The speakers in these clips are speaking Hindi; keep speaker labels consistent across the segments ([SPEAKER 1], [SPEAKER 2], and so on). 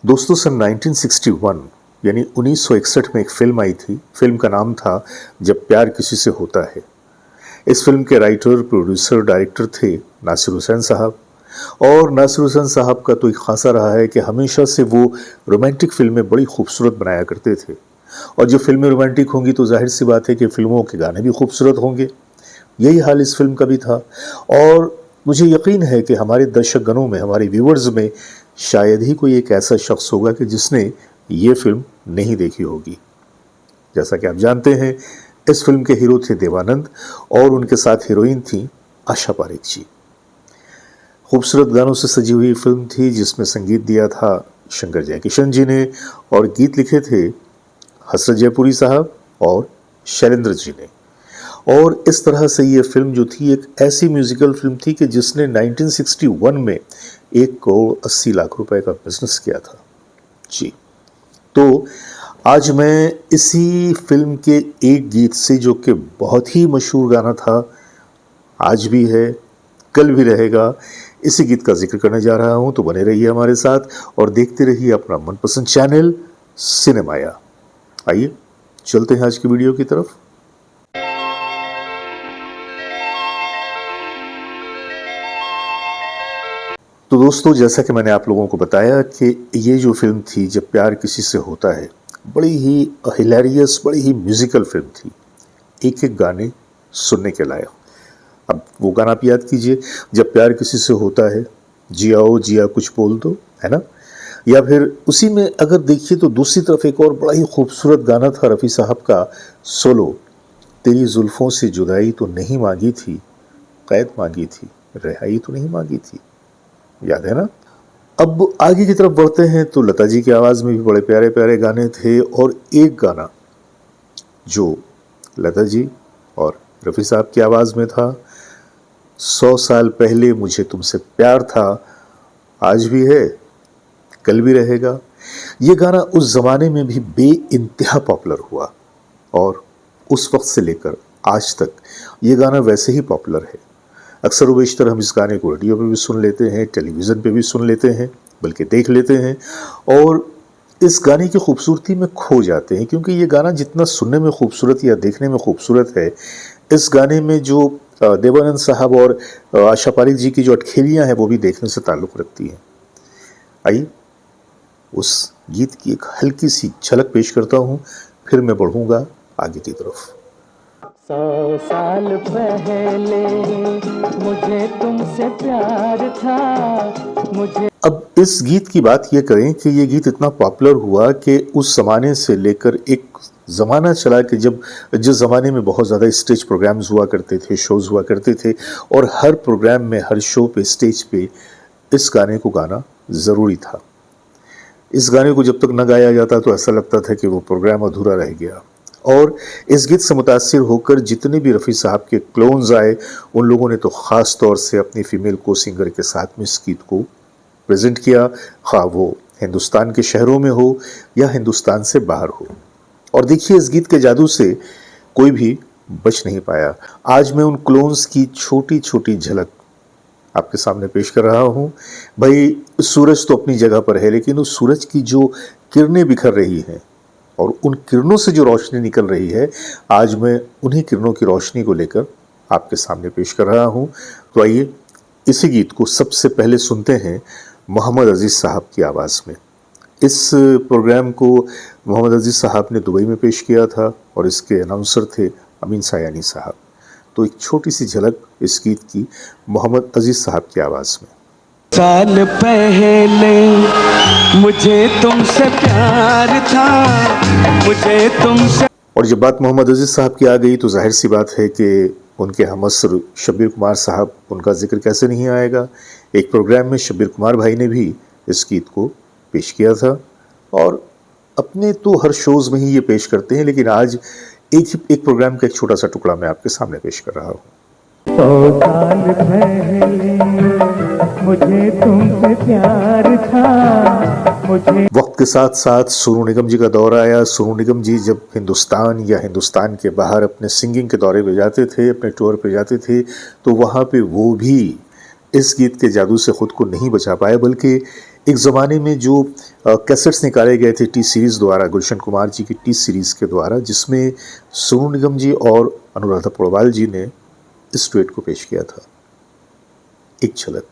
[SPEAKER 1] दोस्तों सन 1961 यानी 1961 में एक फिल्म आई थी। फिल्म का नाम था जब प्यार किसी से होता है। इस फिल्म के राइटर, प्रोड्यूसर, डायरेक्टर थे नासिर हुसैन साहब। और नासिर हुसैन साहब का तो एक खासा रहा है कि हमेशा से वो रोमांटिक फिल्में बड़ी खूबसूरत बनाया करते थे। और जब फिल्में रोमांटिक होंगी तो जाहिर सी बात है कि फिल्मों के गाने भी खूबसूरत होंगे। यही हाल इस फिल्म का भी था। और मुझे यकीन है कि हमारे दर्शक गणों में, हमारे व्यूवर्स में शायद ही कोई एक ऐसा शख्स होगा कि जिसने ये फिल्म नहीं देखी होगी। जैसा कि आप जानते हैं, इस फिल्म के हीरो थे देवानंद और उनके साथ हीरोइन थी आशा पारेख जी। खूबसूरत गानों से सजी हुई फिल्म थी जिसमें संगीत दिया था शंकर जयकिशन जी ने और गीत लिखे थे हसरत जयपुरी साहब और शैलेंद्र जी ने। और इस तरह से ये फिल्म जो थी एक ऐसी म्यूजिकल फिल्म थी कि जिसने 1961 में 1 करोड़ 80 लाख रुपए का बिजनेस किया था जी। तो आज मैं इसी फिल्म के एक गीत से, जो कि बहुत ही मशहूर गाना था, आज भी है, कल भी रहेगा, इसी गीत का जिक्र करने जा रहा हूं। तो बने रहिए हमारे साथ और देखते रहिए अपना मनपसंद चैनल सिनेमाया। आइए चलते हैं आज की वीडियो की तरफ। तो दोस्तों, जैसा कि मैंने आप लोगों को बताया कि ये जो फिल्म थी जब प्यार किसी से होता है, बड़ी ही हिलेरियस, बड़ी ही म्यूजिकल फिल्म थी, एक एक गाने सुनने के लायक। अब वो गाना आप याद कीजिए, जब प्यार किसी से होता है, जिया ओ जिया कुछ बोल दो, है ना। या फिर उसी में अगर देखिए तो दूसरी तरफ एक और बड़ा ही खूबसूरत गाना था रफ़ी साहब का सोलो, तेरी जुल्फों से जुदाई तो नहीं मांगी थी, कैद मांगी थी, रिहाई तो नहीं मांगी थी, याद है ना। अब आगे की तरफ बढ़ते हैं तो लता जी की आवाज़ में भी बड़े प्यारे प्यारे गाने थे। और एक गाना जो लता जी और रफ़ी साहब की आवाज़ में था, 100 साल पहले मुझे तुमसे प्यार था, आज भी है, कल भी रहेगा। ये गाना उस ज़माने में भी बेइंतहा पॉपुलर हुआ और उस वक्त से लेकर आज तक ये गाना वैसे ही पॉपुलर है। अक्सर बेशतर हम इस गाने को रेडियो पे भी सुन लेते हैं, टेलीविज़न पे भी सुन लेते हैं, बल्कि देख लेते हैं और इस गाने की खूबसूरती में खो जाते हैं। क्योंकि ये गाना जितना सुनने में खूबसूरत या देखने में खूबसूरत है, इस गाने में जो देवानंद साहब और आशा पारेख जी की जो अटखेलियाँ हैं वो भी देखने से ताल्लुक़ रखती हैं। आइए उस गीत की एक हल्की सी झलक पेश करता हूँ, फिर मैं बढ़ूँगा आगे की तरफ।
[SPEAKER 2] 100 साल पहले मुझे तुमसे प्यार था, मुझे।
[SPEAKER 1] अब इस गीत की बात ये करें कि ये गीत इतना पॉपुलर हुआ कि उस ज़माने से लेकर एक ज़माना चला कि जब जिस ज़माने में बहुत ज़्यादा स्टेज प्रोग्राम्स हुआ करते थे, शोज़ हुआ करते थे और हर प्रोग्राम में, हर शो पे, स्टेज पे इस गाने को गाना ज़रूरी था। इस गाने को जब तक न गाया जाता तो ऐसा लगता था कि वो प्रोग्राम अधूरा रह गया। और इस गीत से मुतासिर होकर जितने भी रफ़ी साहब के क्लोन्स आए, उन लोगों ने तो ख़ास तौर से अपनी फ़ीमेल को सिंगर के साथ में इस गीत को प्रेजेंट किया, ख़ाह वो हिंदुस्तान के शहरों में हो या हिंदुस्तान से बाहर हो। और देखिए, इस गीत के जादू से कोई भी बच नहीं पाया। आज मैं उन क्लोन्स की छोटी छोटी झलक आपके सामने पेश कर रहा हूँ। भाई, सूरज तो अपनी जगह पर है, लेकिन उस सूरज की जो किरणें बिखर रही हैं और उन किरणों से जो रोशनी निकल रही है, आज मैं उन्हीं किरणों की रोशनी को लेकर आपके सामने पेश कर रहा हूँ। तो आइए इसी गीत को सबसे पहले सुनते हैं मोहम्मद अजीज़ साहब की आवाज़ में। इस प्रोग्राम को मोहम्मद अजीज़ साहब ने दुबई में पेश किया था और इसके अनाउंसर थे अमीन सायानी साहब। तो एक छोटी सी झलक इस गीत की मोहम्मद अजीज़ साहब की आवाज़ में।
[SPEAKER 2] साल पहले मुझे तुमसे प्यार था, मुझे तुमसे।
[SPEAKER 1] और जब बात मोहम्मद अजीज़ साहब की आ गई तो जाहिर सी बात है कि उनके हमअस्र शब्बीर कुमार साहब, उनका जिक्र कैसे नहीं आएगा। एक प्रोग्राम में शब्बीर कुमार भाई ने भी इस गीत को पेश किया था और अपने तो हर शोज़ में ही ये पेश करते हैं, लेकिन आज एक प्रोग्राम का एक छोटा सा टुकड़ा मैं आपके सामने पेश कर रहा हूँ।
[SPEAKER 2] 100 साल पहले मुझे तुमसे प्यार था, मुझे।
[SPEAKER 1] वक्त के साथ साथ सोनू निगम जी का दौर आया। सोनू निगम जी जब हिंदुस्तान या हिंदुस्तान के बाहर अपने सिंगिंग के दौरे पे जाते थे, अपने टूर पे जाते थे, तो वहाँ पे वो भी इस गीत के जादू से ख़ुद को नहीं बचा पाए, बल्कि एक ज़माने में जो कैसेट्स निकाले गए थे टी सीरीज़ द्वारा, गुलशन कुमार जी की टी सीरीज़ के द्वारा, जिसमें सोनू निगम जी और अनुराधा पौडवाल जी ने इस डुएट को पेश किया था। एक झलक।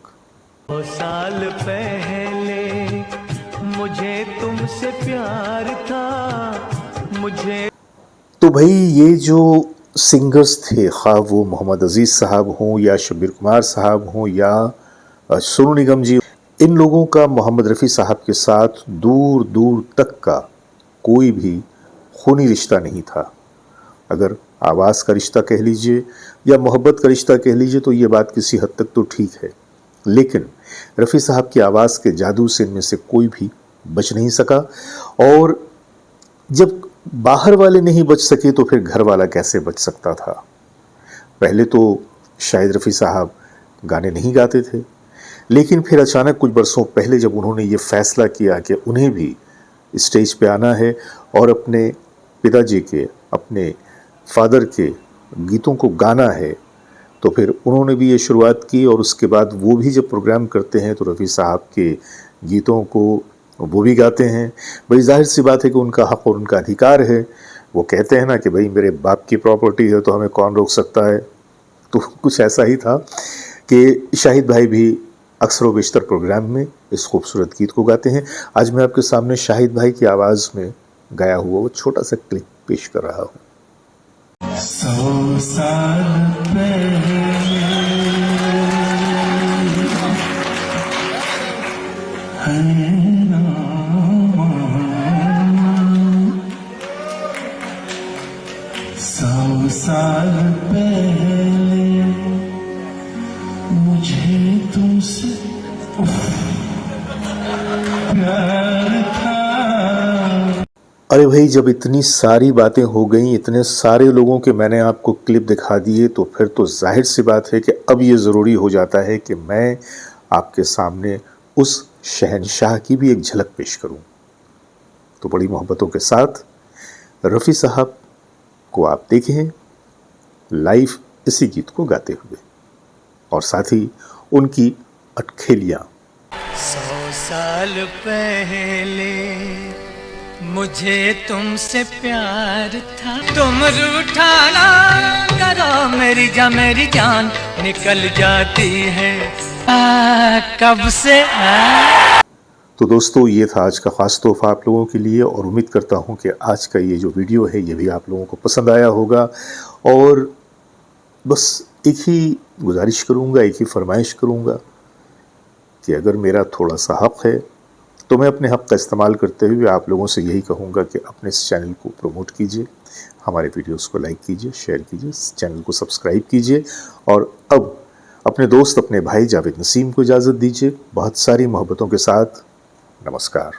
[SPEAKER 2] 100 साल पहले मुझे तुमसे प्यार था, मुझे।
[SPEAKER 1] तो भाई ये जो सिंगर्स थे, खा वो मोहम्मद अजीज़ साहब हों या शब्बीर कुमार साहब हों या सोनू निगम जी, इन लोगों का मोहम्मद रफ़ी साहब के साथ दूर दूर तक का कोई भी खूनी रिश्ता नहीं था। अगर आवाज़ का रिश्ता कह लीजिए या मोहब्बत का रिश्ता कह लीजिए तो ये बात किसी हद तक तो ठीक है, लेकिन रफ़ी साहब की आवाज़ के जादू से इनमें से कोई भी बच नहीं सका। और जब बाहर वाले नहीं बच सके तो फिर घर वाला कैसे बच सकता था। पहले तो शायद रफ़ी साहब गाने नहीं गाते थे, लेकिन फिर अचानक कुछ बरसों पहले जब उन्होंने ये फ़ैसला किया कि उन्हें भी स्टेज पे आना है और अपने पिताजी के, अपने फादर के गीतों को गाना है, तो फिर उन्होंने भी ये शुरुआत की। और उसके बाद वो भी जब प्रोग्राम करते हैं तो रफ़ी साहब के गीतों को वो भी गाते हैं। बड़ी जाहिर सी बात है कि उनका हक़ और उनका अधिकार है। वो कहते हैं ना कि भाई मेरे बाप की प्रॉपर्टी है तो हमें कौन रोक सकता है। तो कुछ ऐसा ही था कि शाहिद भाई भी अक्सर व बेशतर प्रोग्राम में इस खूबसूरत गीत को गाते हैं। आज मैं आपके सामने शाहिद भाई की आवाज़ में गाया हुआ वो छोटा सा क्लिप पेश कर रहा हूँ।
[SPEAKER 2] 100 साल पहले है नामा, 100 साल पहले मुझे तुमसे प्यार था।
[SPEAKER 1] अरे भाई, जब इतनी सारी बातें हो गई, इतने सारे लोगों के मैंने आपको क्लिप दिखा दिए, तो फिर तो जाहिर सी बात है कि अब ये ज़रूरी हो जाता है कि मैं आपके सामने उस शहंशाह की भी एक झलक पेश करूं। तो बड़ी मोहब्बतों के साथ रफ़ी साहब को आप देखें लाइव इसी गीत को गाते हुए, और साथ ही उनकी अटखेलियाँ।
[SPEAKER 2] 100 साल पहले मुझे तुमसे प्यार था, तुम रूठा ना करो, मेरी जान निकल जाती है कब से
[SPEAKER 1] तो दोस्तों, ये था आज का ख़ास तोहफ़ा आप लोगों के लिए, और उम्मीद करता हूँ कि आज का ये जो वीडियो है ये भी आप लोगों को पसंद आया होगा। और बस एक ही गुजारिश करूँगा, एक ही फरमाइश करूँगा कि अगर मेरा थोड़ा सा हक़ है तो मैं अपने हक़ का इस्तेमाल करते हुए आप लोगों से यही कहूँगा कि अपने इस चैनल को प्रमोट कीजिए, हमारे वीडियोस को लाइक कीजिए, शेयर कीजिए, इस चैनल को सब्सक्राइब कीजिए। और अब अपने दोस्त, अपने भाई जावेद नसीम को इजाज़त दीजिए। बहुत सारी मोहब्बतों के साथ नमस्कार।